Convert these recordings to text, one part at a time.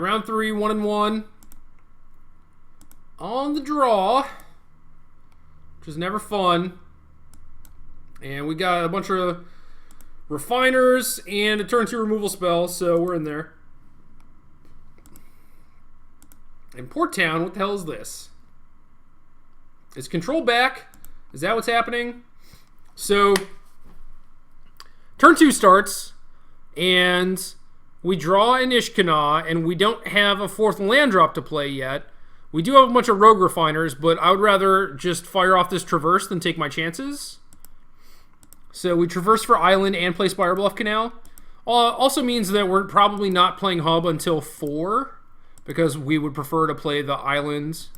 round 3, 1-1. On the draw, which is never fun. And we got a bunch of refiners and a turn 2 removal spell, so we're in there. And Port Town, what the hell is this? Is control back? Is that what's happening? So, turn 2 starts, and we draw an Ishkana, and we don't have a 4th land drop to play yet. We do have a bunch of rogue refiners, but I would rather just fire off this traverse than take my chances. So we traverse for island and play Spire Bluff Canal. Also means that we're probably not playing hub until 4, because we would prefer to play the islands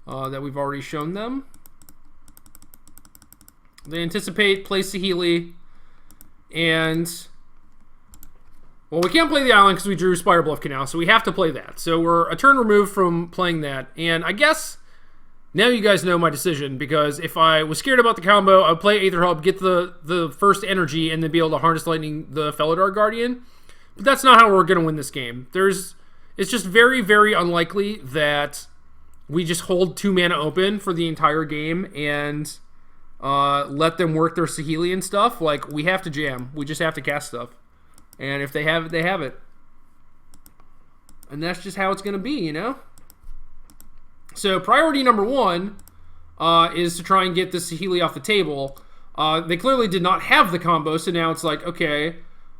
that we've already shown them. They anticipate, play Saheeli, and... well, we can't play the island because we drew Spire Bluff Canal, so we have to play that. So we're a turn removed from playing that. And I guess now you guys know my decision, because if I was scared about the combo, I would play Aether Hub, get the first energy, and then be able to Harness Lightning the Felidar Guardian. But that's not how we're going to win this game. It's just very, very unlikely that we just hold 2 mana open for the entire game and let them work their Saheeli and stuff. Like, we have to jam. We just have to cast stuff. And if they have it, they have it. And that's just how it's going to be, you know? So priority number 1 is to try and get the Saheeli off the table. They clearly did not have the combo, so now it's like, okay,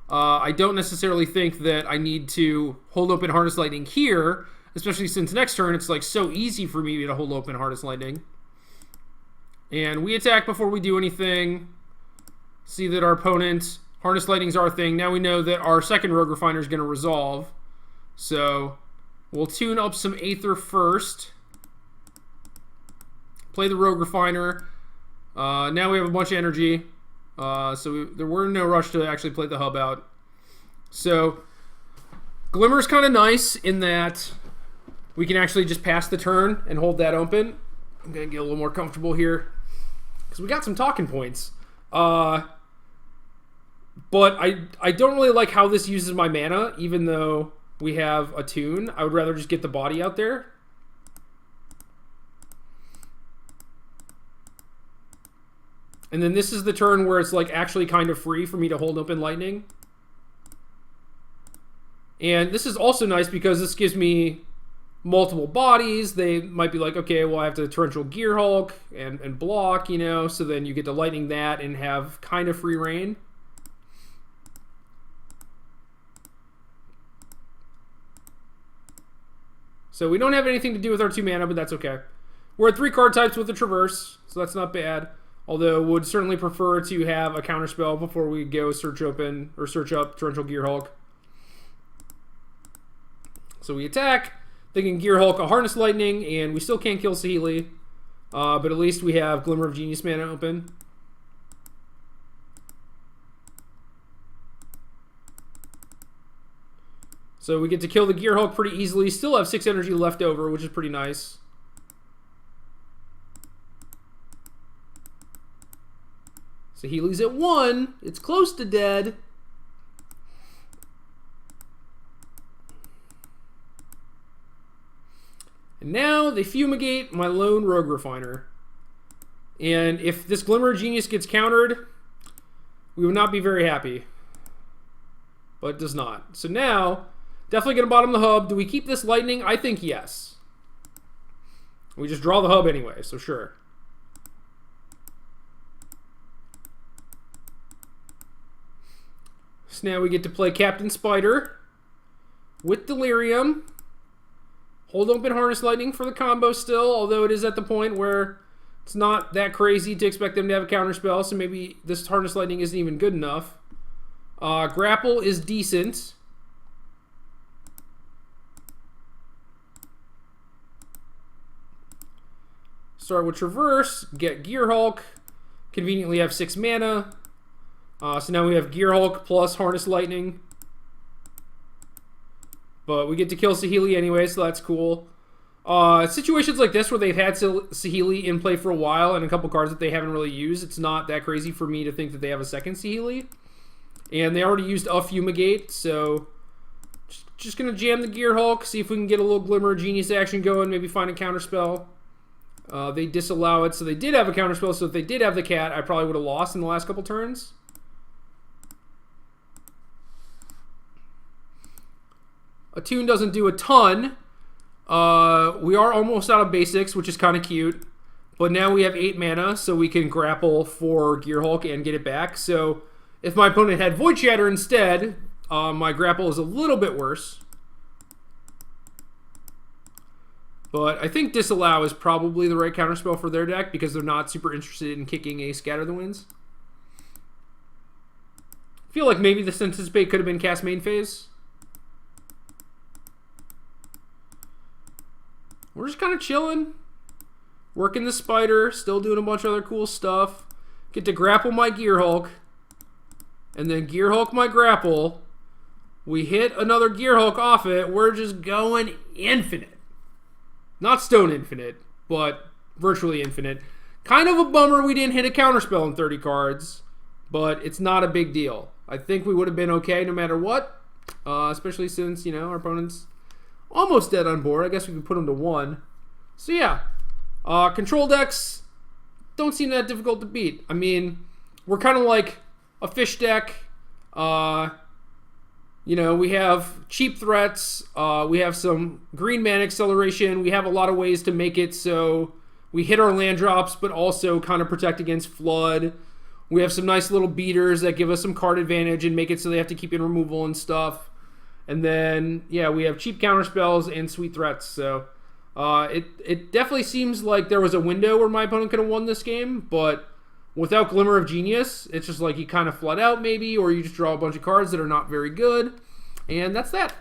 I don't necessarily think that I need to hold open Harness Lightning here, especially since next turn it's like so easy for me to hold open Harness Lightning. And we attack before we do anything. See that our opponent... Harness Lightning's our thing. Now we know that our second Rogue Refiner is going to resolve. So we'll tune up some Aether first. Play the Rogue Refiner. Now we have a bunch of energy. There were no rush to actually play the hub out. So Glimmer's kind of nice in that we can actually just pass the turn and hold that open. I'm going to get a little more comfortable here, because we got some talking points. But I don't really like how this uses my mana, even though we have a tune. I would rather just get the body out there. And then this is the turn where it's like actually kind of free for me to hold open Lightning. And this is also nice because this gives me multiple bodies. They might be like, okay, well, I have to Torrential Gear Hulk and block, you know, so then you get to Lightning that and have kind of free reign. So we don't have anything to do with our 2 mana, but that's okay. We're at 3 card types with the Traverse, so that's not bad. Although would certainly prefer to have a counterspell before we go search open or search up Torrential Gear Hulk. So we attack, thinking Gear Hulk a Harness Lightning, and we still can't kill Saheeli. But at least we have Glimmer of Genius mana open. So we get to kill the Gear Hulk pretty easily. Still have 6 energy left over, which is pretty nice. Saheeli's at 1. It's close to dead. And now they fumigate my lone Rogue Refiner. And if this Glimmer of Genius gets countered, we would not be very happy. But it does not. So now... definitely going to bottom the hub. Do we keep this Lightning? I think yes. We just draw the hub anyway, so sure. So now we get to play Captain Spider with Delirium. Hold open Harness Lightning for the combo still, although it is at the point where it's not that crazy to expect them to have a counterspell, so maybe this Harness Lightning isn't even good enough. Grapple is decent. Start with Traverse, get Gear Hulk, conveniently have 6 mana. So now we have Gear Hulk plus Harness Lightning. But we get to kill Saheeli anyway, so that's cool. Situations like this where they've had Saheeli in play for a while and a couple cards that they haven't really used, it's not that crazy for me to think that they have a second Saheeli. And they already used a Fumigate, so just going to jam the Gear Hulk, see if we can get a little Glimmer of Genius action going, maybe find a counterspell. They disallow it, so they did have a counterspell, so if they did have the cat, I probably would have lost in the last couple turns. Attune doesn't do a ton. We are almost out of basics, which is kind of cute. But now we have 8 mana, so we can grapple for Gear Hulk and get it back. So if my opponent had Void Shatter instead, my grapple is a little bit worse. But I think Disallow is probably the right counterspell for their deck because they're not super interested in kicking a Scatter the Winds. I feel like maybe this Anticipate could have been cast main phase. We're just kind of chilling. Working the Spider, still doing a bunch of other cool stuff. Get to grapple my Gear Hulk. And then Gear Hulk my grapple. We hit another Gear Hulk off it. We're just going infinite. Not stone infinite, but virtually infinite. Kind of a bummer we didn't hit a counterspell in 30 cards. But it's not a big deal. I think we would have been okay no matter what. Especially since, you know, our opponent's almost dead on board. I guess we can put him to 1. So yeah. Control decks don't seem that difficult to beat. I mean, we're kind of like a fish deck. You know, we have cheap threats. We have some green mana acceleration. We have a lot of ways to make it so we hit our land drops, but also kind of protect against flood. We have some nice little beaters that give us some card advantage and make it so they have to keep in removal and stuff. And then, yeah, we have cheap counterspells and sweet threats. So it definitely seems like there was a window where my opponent could have won this game, but without Glimmer of Genius, it's just like you kind of flood out maybe, or you just draw a bunch of cards that are not very good. And that's that.